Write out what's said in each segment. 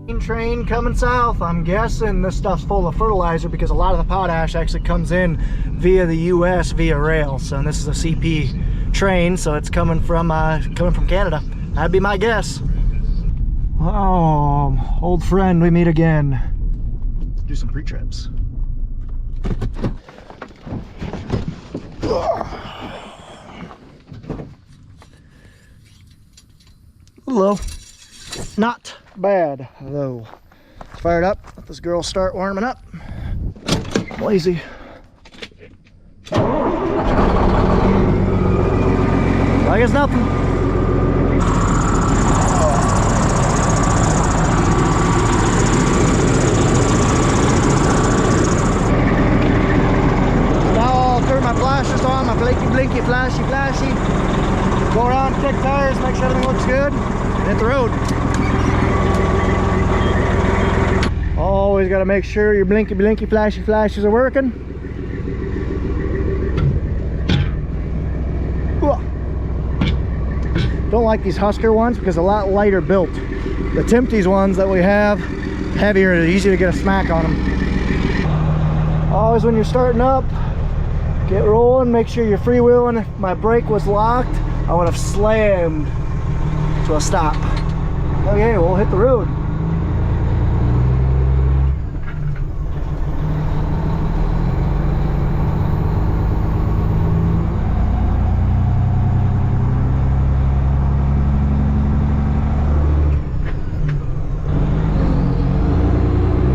Train coming south. I'm guessing this stuff's full of fertilizer because a lot of the potash actually comes in via the US via rail. So this is a CP train, so it's coming from Canada. That'd be my guess. Oh, old friend, we meet again. Do some pre-trips. Hello. Not bad though. Fired up. Let this girl start warming up. Lazy. Like it's nothing. Now I'll turn my flashers on, my blinky, flashy. Go around, check tires, make sure everything looks good. Hit the road. Always got to make sure your blinky, flashy flashes are working. Don't like these Husker ones because they're a lot lighter built. The Timties ones that we have, heavier, easy to get a smack on them. Always when you're starting up, get rolling, make sure you're freewheeling. If my brake was locked, I would have slammed to a stop. Okay, we'll hit the road.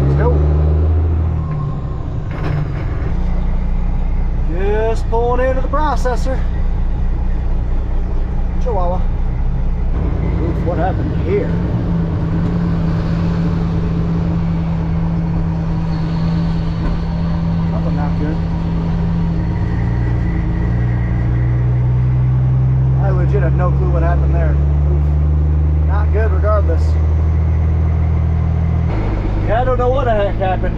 Let's go. Just pulling into the processor. Chihuahua. Oof, what happened here? Something not good. I legit have no clue what happened there. Oof. Not good regardless. Yeah, I don't know what the heck happened.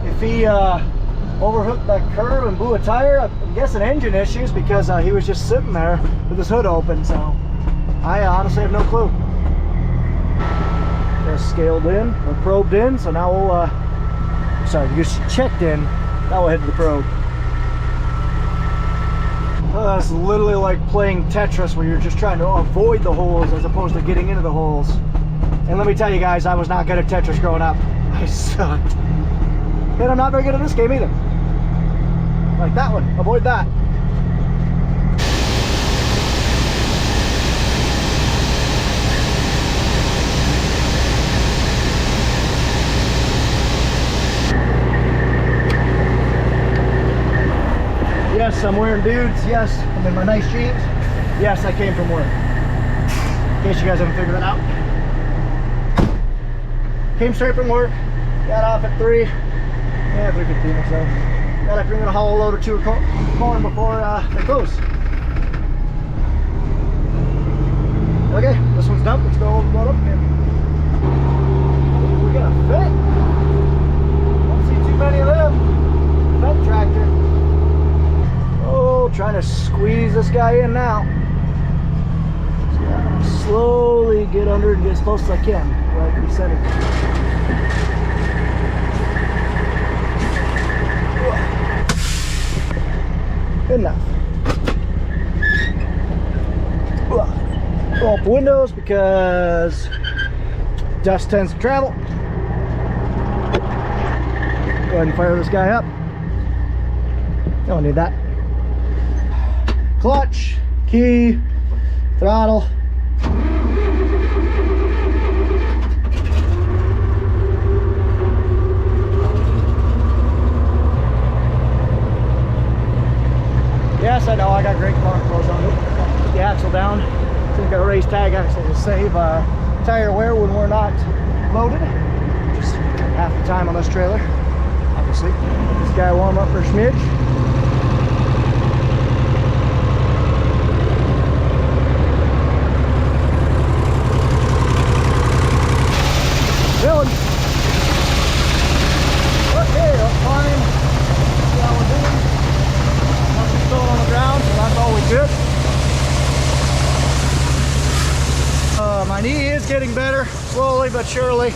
If he overhooked that curb and blew a tire, I'm guessing engine issues because he was just sitting there with his hood open, so I honestly have no clue. Just scaled in, or probed in, so now we'll, sorry, just checked in, now we'll head to the probe. It's literally like playing Tetris where you're just trying to avoid the holes as opposed to getting into the holes. And let me tell you guys, I was not good at Tetris growing up. I sucked. And I'm not very good at this game either. Like that one, avoid that. Yes, I'm wearing dudes. Yes, I'm in my nice jeans. Yes, I came from work. In case you guys haven't figured that out. Came straight from work. Got off at 3:15 or so. Got up here, gonna haul a load or two of corn before they close. Okay, this one's done. Let's go load up again. We got a fit. Don't see too many of them. Fed tractor. Oh, trying to squeeze this guy in now. Just gotta slowly get under and get as close as I can. Right in the center. Good enough. Roll up the windows because dust tends to travel. Go ahead and fire this guy up. Don't need that. Clutch, key, throttle. Yes, I know, I got great car clothes on. Put the axle down. So we've got a raised tag axle to save tire wear when we're not loaded. Just half the time on this trailer, obviously. Let this guy warm up for a smidge. Filling. Okay, let's climb. See how we're doing. Nothing's still on the ground, so that's always good. My knee is getting better, slowly but surely.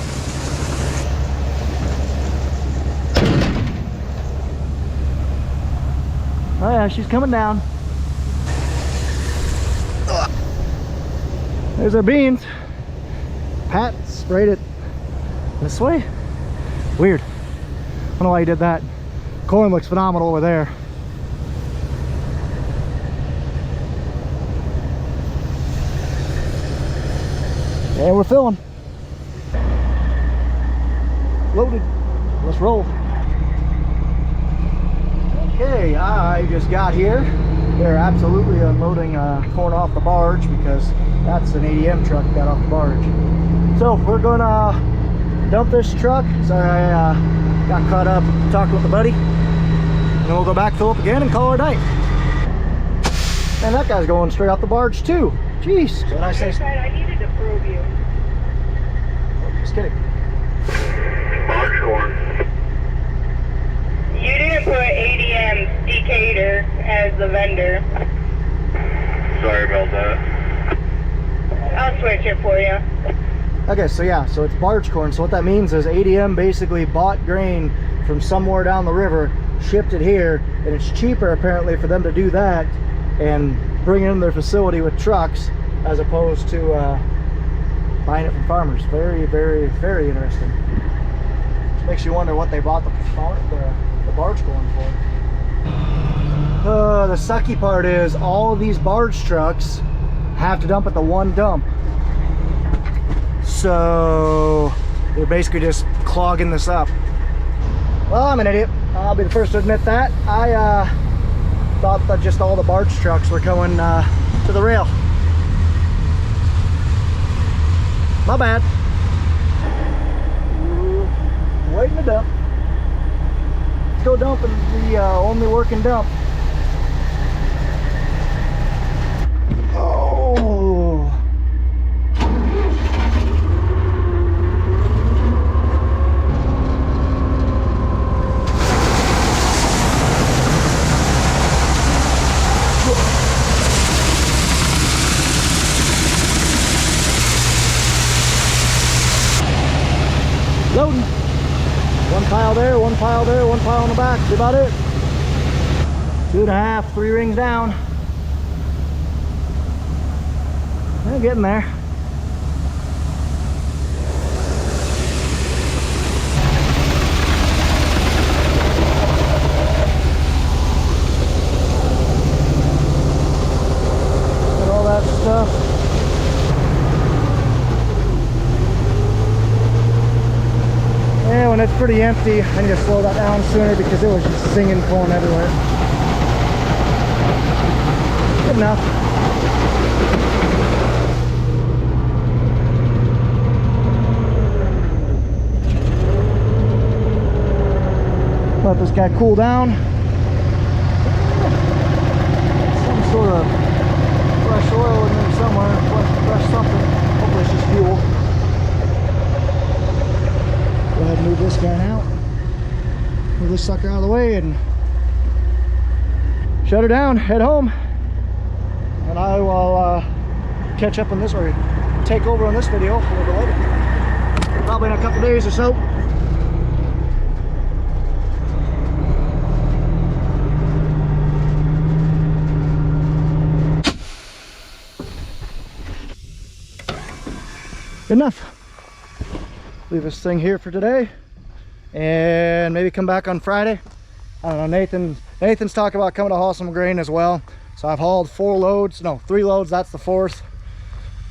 Oh yeah, she's coming down. There's our beans. Pat sprayed it this way. Weird. I don't know why he did that. Corn looks phenomenal over there. And we're filling. Loaded. Let's roll. Okay, I just got here. They're absolutely unloading corn off the barge because that's an ADM truck got off the barge. So we're gonna dump this truck. Sorry, I got caught up talking with a buddy. And then we'll go back, fill up again, and call it a night. And that guy's going straight off the barge too. Jeez. So I say, I needed to probe you. Just kidding. Barge corn. You didn't put ADM Decatur as the vendor. Sorry about that. I'll switch it for you. Okay, so yeah, so it's barge corn. So what that means is ADM basically bought grain from somewhere down the river, shipped it here, and it's cheaper apparently for them to do that and bring it in their facility with trucks as opposed to buying it from farmers. Very, very, very interesting. Which makes you wonder what they bought the barge corn for. The sucky part is all of these barge trucks have to dump at the one dump. So they're basically just clogging this up. Well, I'm an idiot. I'll be the first to admit that. I thought that just all the barge trucks were going to the rail. My bad. Waiting to dump. Let's go dump in the only working dump. Oh. Loading. One pile there, one pile there, one pile on the back. That's about it. 2.5, 3 rings down. They're getting there. And all that stuff. Yeah, when it's pretty empty, I need to slow that down sooner because it was just singing corn everywhere. Good enough. Let this guy cool down. Some sort of fresh oil in there somewhere, fresh something. Hopefully it's just fuel. Go ahead and move this guy out. Move this sucker out of the way and shut her down, head home. And I will catch up on this, or take over on this video a little bit later. Probably in a couple days or so. Good enough. Leave this thing here for today and maybe come back on Friday. I don't know, Nathan's talking about coming to haul some grain as well. So I've hauled 3 loads, that's the 4th.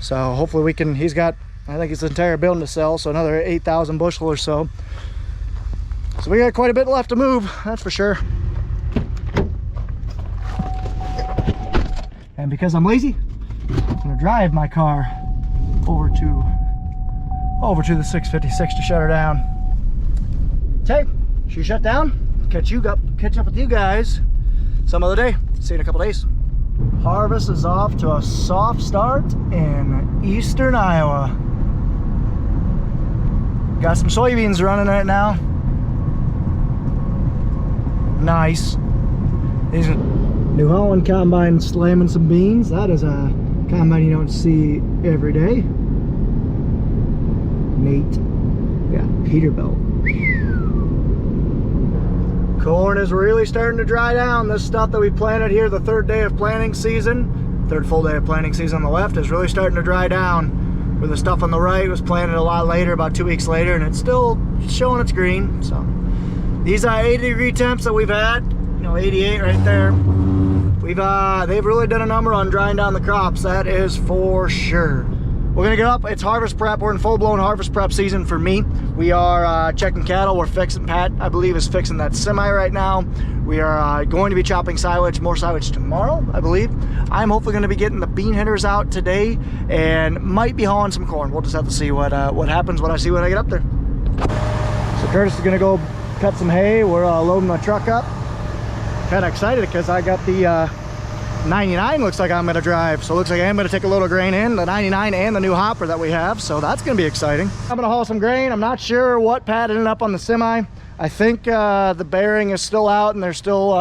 So hopefully we can, he's got, I think his entire building to sell, so another 8,000 bushel or so. So we got quite a bit left to move, that's for sure. And because I'm lazy, I'm gonna drive my car over to the 656 to shut her down. Okay, she shut down. Catch up with you guys some other day. See you in a couple days. Harvest is off to a soft start in eastern Iowa. Got some soybeans running right now. Nice. These New Holland combine slamming some beans. That is a combine you don't see every day. Nate, yeah, Peterbilt. Corn is really starting to dry down. This stuff that we planted here the third day of planting season, third full day of planting season on the left, is really starting to dry down. Where the stuff on the right was planted a lot later, about 2 weeks later, and it's still showing its green. So these 80-degree temps that we've had, you know, 88 right there, they've really done a number on drying down the crops, that is for sure. We're gonna get up, it's harvest prep. We're in full-blown harvest prep season for me. We are checking cattle. We're fixing, Pat, I believe, is fixing that semi right now. We are going to be chopping silage, more silage tomorrow, I believe. I'm hopefully gonna be getting the bean hitters out today and might be hauling some corn. We'll just have to see what happens, what I see when I get up there. So Curtis is gonna go cut some hay. We're loading the truck up. Kind of excited because I got the 99 looks like I'm gonna drive. So it looks like I'm gonna take a load of grain in, the 99 and the new hopper that we have. So that's gonna be exciting. I'm gonna haul some grain. I'm not sure what Pat ended up on the semi. I think the bearing is still out and they're still,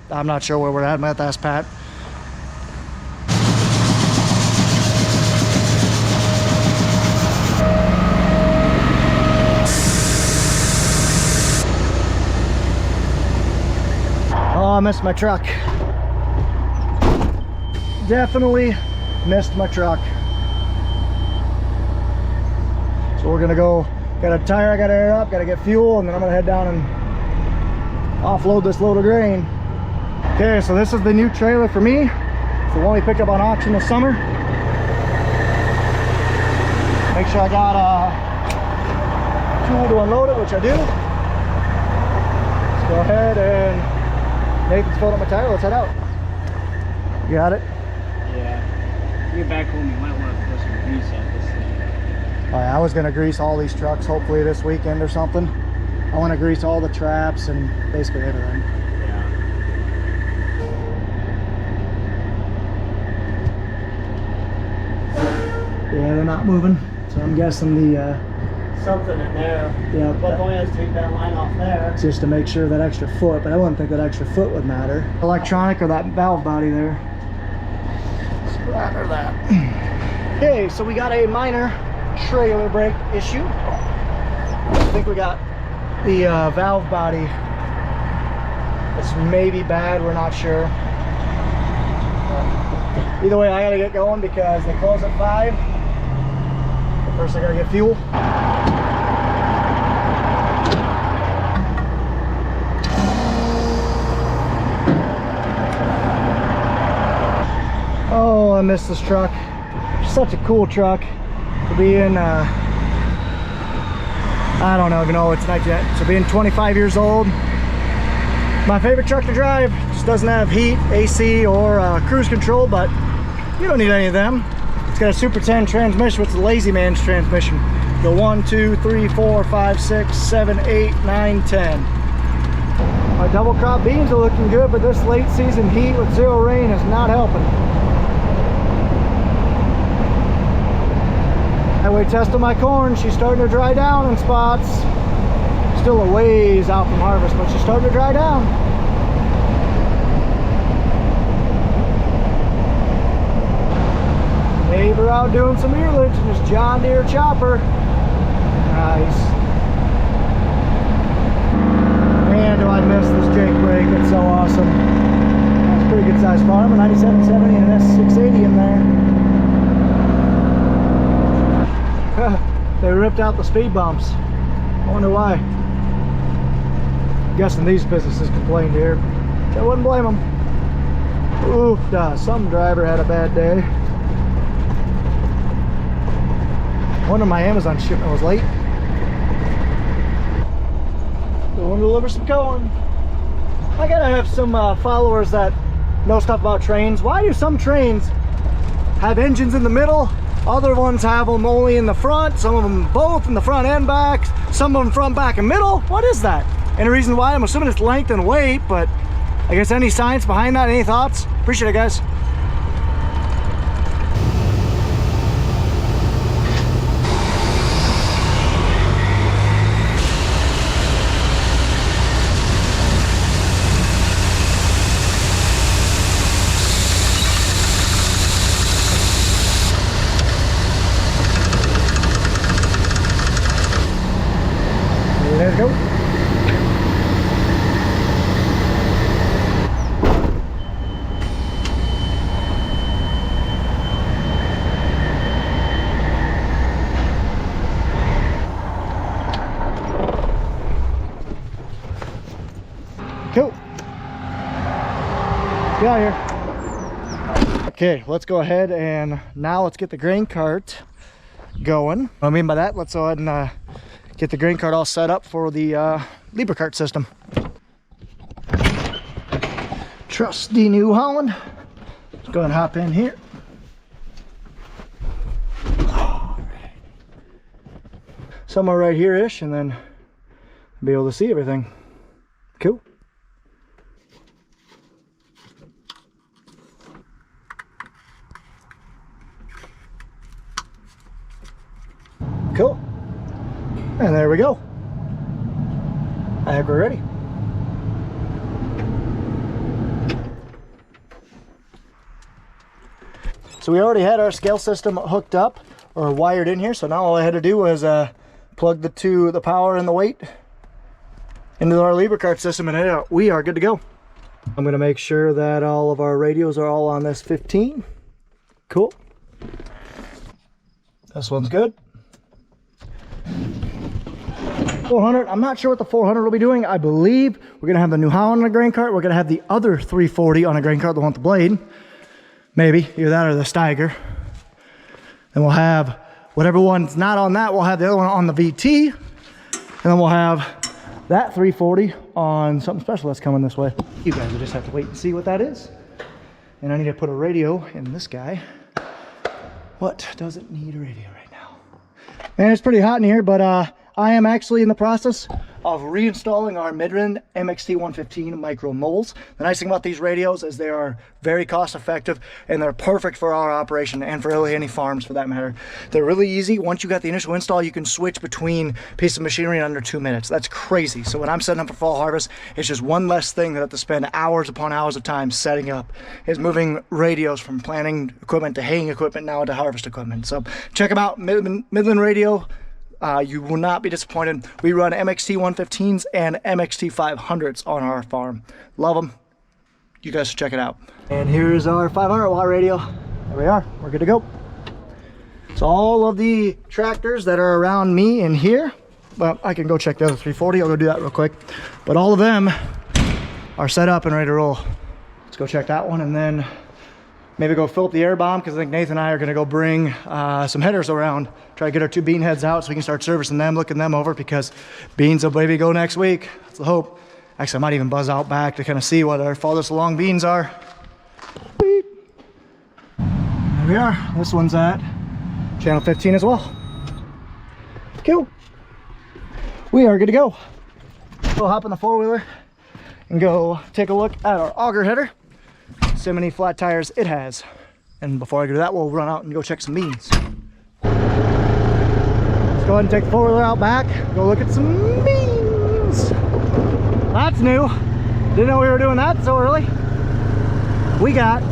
I'm not sure where we're at. I'm gonna have to ask Pat. Oh, I missed my truck. Definitely missed my truck. So we're gonna go, got a tire I gotta air up, gotta get fuel, and then I'm gonna head down and offload this load of grain. Okay, so this is the new trailer for me. It's the one we picked up on auction this summer. Make sure I got a tool to unload it, which I do. Let's go ahead and Nathan's filled up my tire, let's head out. You got it? Yeah. You get back home, you might want to put some grease on this thing. All right, I was gonna grease all these trucks hopefully this weekend or something. I want to grease all the traps and basically everything. Yeah, they're not moving, so I'm guessing the Something in there. yeah, But the only has to take that line off there. just to make sure that extra foot, but I wouldn't think that extra foot would matter. Electronic or that valve body there. Or that. Okay, so we got a minor trailer brake issue. I think we got the valve body. It's maybe bad, we're not sure. But either way, I gotta get going because they close at 5. But first I gotta get fuel. Oh, I miss this truck. Such a cool truck to be in. I don't even know it's not yet. So being 25 years old, my favorite truck to drive. Just doesn't have heat, AC, or cruise control, but you don't need any of them. It's got a Super 10 transmission, which is a lazy man's transmission. Go 1, 2, 3, 4, 5, 6, 7, 8, 9, 10. My double crop beans are looking good, but this late season heat with 0 rain is not helping. Highway testing my corn. She's starting to dry down in spots. Still a ways out from harvest, but she's starting to dry down. Neighbor out doing some earlage in his John Deere chopper. Nice. Man, do I miss this Jake brake. It's so awesome. That's a pretty good sized farm. A 9770 and an S680 in there. They ripped out the speed bumps. I wonder why. I'm guessing these businesses complained here. I wouldn't blame them. Ooh, some driver had a bad day. Wonder my Amazon shipment was late. They want to deliver some corn. I gotta have some followers that know stuff about trains. Why do some trains have engines in the middle? Other ones have them only in the front, some of them both in the front and back, some of them front, back, and middle. What is that? And the reason why, I'm assuming it's length and weight, but I guess any science behind that, any thoughts? Appreciate it, guys. Let's go. got here? Okay, let's go ahead and now let's get the grain cart going. What I mean by that, let's go ahead and get the grain cart all set up for the Lieber cart system. Trusty New Holland. Let's go ahead and hop in here. Somewhere right here-ish, and then be able to see everything. Cool. Cool. And there we go. I think we're ready. So we already had our scale system hooked up or wired in here. So now all I had to do was plug the power and the weight into our Lieber cart system, and we are good to go. I'm going to make sure that all of our radios are all on this 15. Cool. This one's good. 400, I'm not sure what the 400 will be doing. I believe we're going to have the New Holland on a grain cart. We're going to have the other 340 on a grain cart, the one with the blade. Maybe, either that or the Steiger. Then we'll have whatever one's not on that, we'll have the other one on the VT. And then we'll have that 340 on something special that's coming this way. You guys will just have to wait and see what that is. And I need to put a radio in this guy. What doesn't need a radio right now? Man, it's pretty hot in here, but I am actually in the process of reinstalling our Midland MXT 115 micro moles. The nice thing about these radios is they are very cost effective and they're perfect for our operation and for really any farms for that matter. They're really easy. Once you got the initial install, you can switch between pieces of machinery in under 2 minutes. That's crazy. So when I'm setting up for fall harvest, it's just one less thing that I have to spend hours upon hours of time setting up, is moving radios from planting equipment to haying equipment now to harvest equipment. So check them out, Midland Radio. You will not be disappointed. We run MXT 115s and MXT 500s on our farm. Love them. You guys should check it out. And here's our 500 watt radio. There we are. We're good to go. So all of the tractors that are around me in here, well, I can go check the other 340. I'll go do that real quick. But all of them are set up and ready to roll. Let's go check that one and then maybe go fill up the air bomb, because I think Nathan and I are going to go bring some headers around, try to get our 2 bean heads out so we can start servicing them, looking them over, because beans will maybe go next week. That's the hope. Actually, I might even buzz out back to kind of see what our farthest along beans are. There we are. This one's at channel 15 as well. Cool. We are good to go. We'll hop in the 4-wheeler and go take a look at our auger header. See how many flat tires it has. And before I do that, we'll run out and go check some beans. Let's go ahead and take the 4-wheeler out back, go look at some beans. That's new. Didn't know we were doing that so early. We got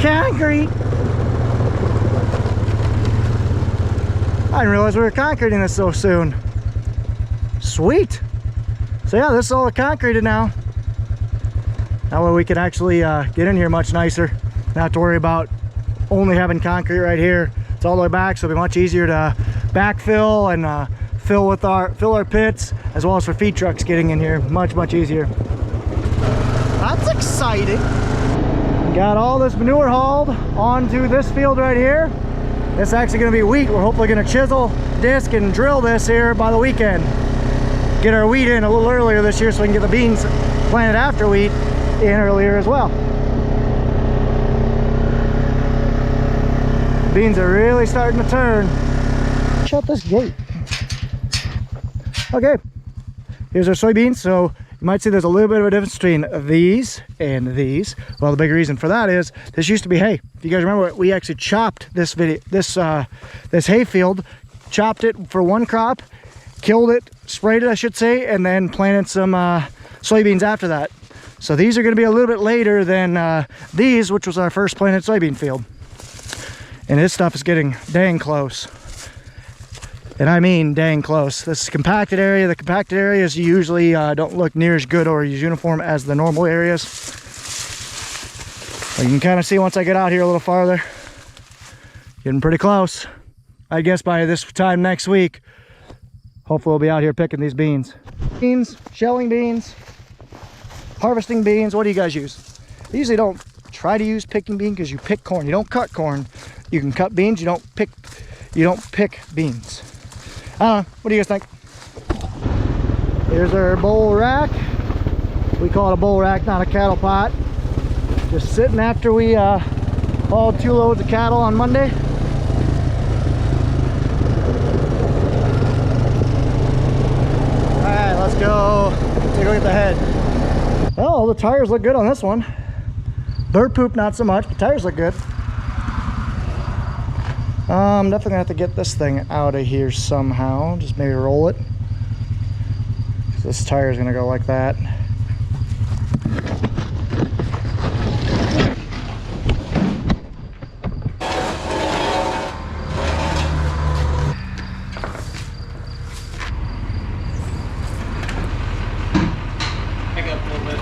concrete. I didn't realize we were concreting this so soon. Sweet. So yeah, this is all concreted now. That way we can actually get in here much nicer. Not have to worry about only having concrete right here. It's all the way back, so it'll be much easier to backfill and fill our pits, as well as for feed trucks getting in here. Much easier. That's exciting. Got all this manure hauled onto this field right here. This is actually going to be wheat. We're hopefully going to chisel, disc, and drill this here by the weekend. Get our wheat in a little earlier this year so we can get the beans planted after wheat in earlier as well. Beans are really starting to turn. Shut this gate. Okay, here's our soybeans. So you might see there's a little bit of a difference between these and these. Well, the big reason for that is this used to be hay. If you guys remember, we actually chopped this hay field, chopped it for one crop, killed it, sprayed it I should say, and then planted some soybeans after that. So these are going to be a little bit later than these, which was our first planted soybean field. And this stuff is getting dang close. And I mean dang close. This is compacted area. The compacted areas usually don't look near as good or as uniform as the normal areas. But you can kind of see once I get out here a little farther. Getting pretty close. I guess by this time next week, hopefully we'll be out here picking these beans. Beans, shelling beans, harvesting beans. What do you guys use? I usually don't try to use picking bean because you pick corn. You don't cut corn. You can cut beans. You don't pick beans. I don't know. What do you guys think? Here's our bowl rack. We call it a bowl rack, not a cattle pot. Just sitting after we hauled 2 loads of cattle on Monday. Alright, let's go take a look at the head. Oh, the tires look good on this one. Bird poop not so much, but tires look good. I'm definitely gonna have to get this thing out of here somehow. Just maybe roll it. This tire is gonna go like that. Pick up a little bit.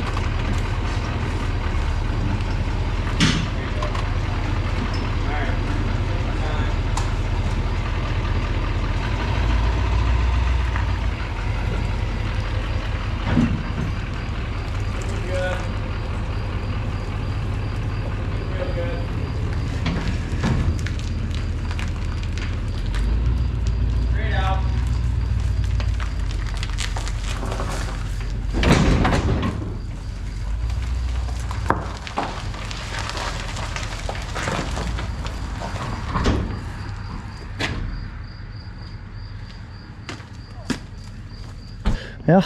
Yeah,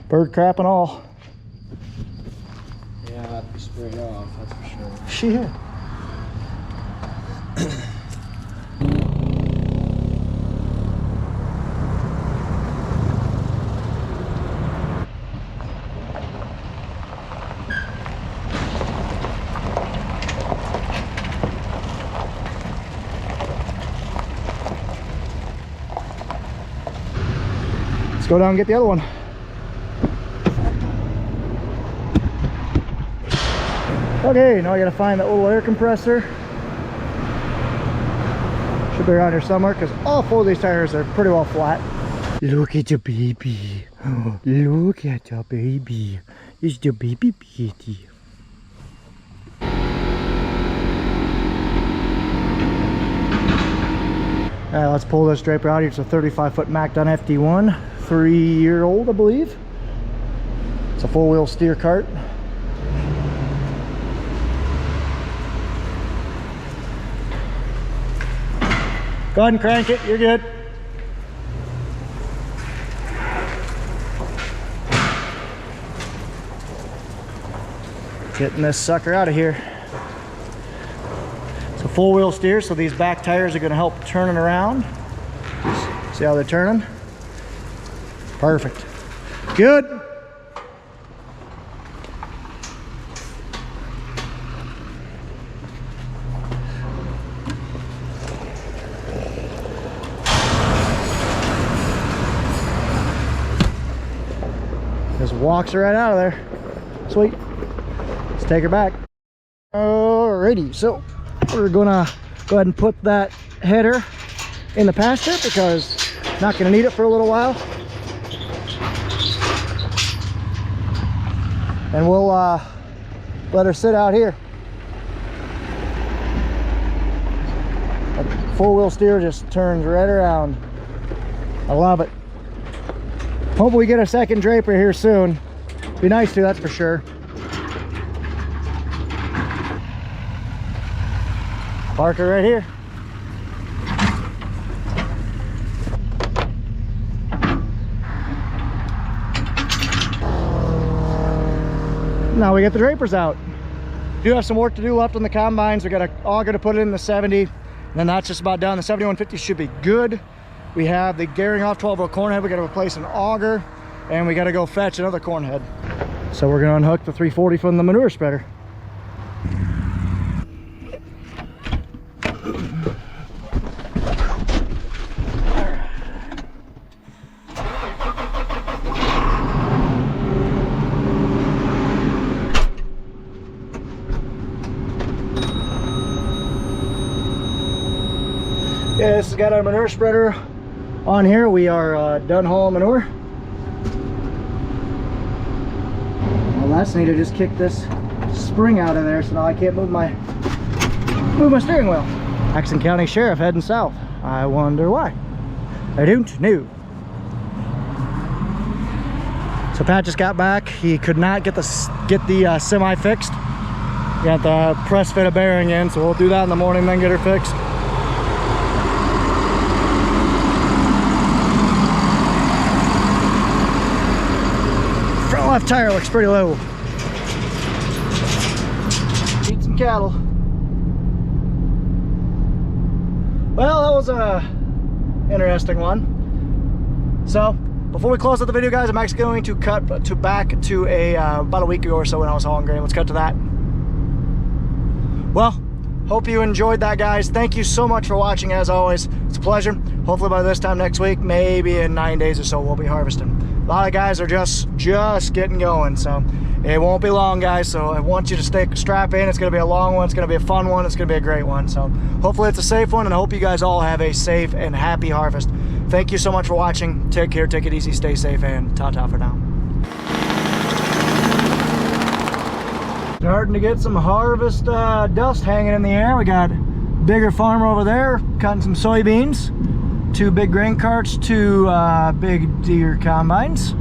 bird crap and all. Yeah, I'll have to be sprayed off, that's for sure. Shit. Let's go down and get the other one. Okay, now I gotta find that little air compressor. Should be around here somewhere because all 4 of these tires are pretty well flat. Look at the baby. Look at the baby. It's the baby beauty. Alright, let's pull this draper out here. It's a 35-foot Macdon FD1, 3-year-old, I believe. It's a 4-wheel steer cart. Go ahead and crank it, you're good. Getting this sucker out of here. It's a 4-wheel steer, so these back tires are going to help turn it around. See how they're turning? Perfect. Good. Just walks her right out of there. Sweet. Let's take her back. Alrighty, so we're gonna go ahead and put that header in the pasture because not gonna need it for a little while. And we'll let her sit out here. That 4-wheel steer just turns right around. I love it. Hope we get a second draper here soon. Be nice to, that's for sure. Park her right here. Now we get the drapers out. Do have some work to do left on the combines. We got an auger to put it in the 70, and then that's just about done. The 7150 should be good. We have the gearing off 12-row corn head. We got to replace an auger, and we got to go fetch another corn head. So we're going to unhook the 340 from the manure spreader. Yeah, this has got our manure spreader on here. We are done hauling manure. All that's neat to just kick this spring out of there, so now I can't move my steering wheel. Jackson County Sheriff heading south. I wonder why. I don't know. So Pat just got back. He could not get the semi fixed. Got the press fit a bearing in, so we'll do that in the morning, then get her fixed. Front left tire looks pretty low. Feed some cattle. Well, that was a interesting one. So before we close out the video, guys, I'm actually going to cut back to about a week ago or so when I was hauling grain. Let's cut to that. Well, hope you enjoyed that, guys. Thank you so much for watching, as always. It's a pleasure. Hopefully by this time next week, maybe in 9 days or so, we'll be harvesting. A lot of guys are just getting going, so it won't be long, guys. So I want you to strap in. It's going to be a long one. It's going to be a fun one. It's going to be a great one. So hopefully it's a safe one, and I hope you guys all have a safe and happy harvest. Thank you so much for watching. Take care, take it easy, stay safe, and ta-ta for now. Starting to get some harvest dust hanging in the air. We got bigger farmer over there cutting some soybeans, 2 big grain carts, 2 big Deere combines.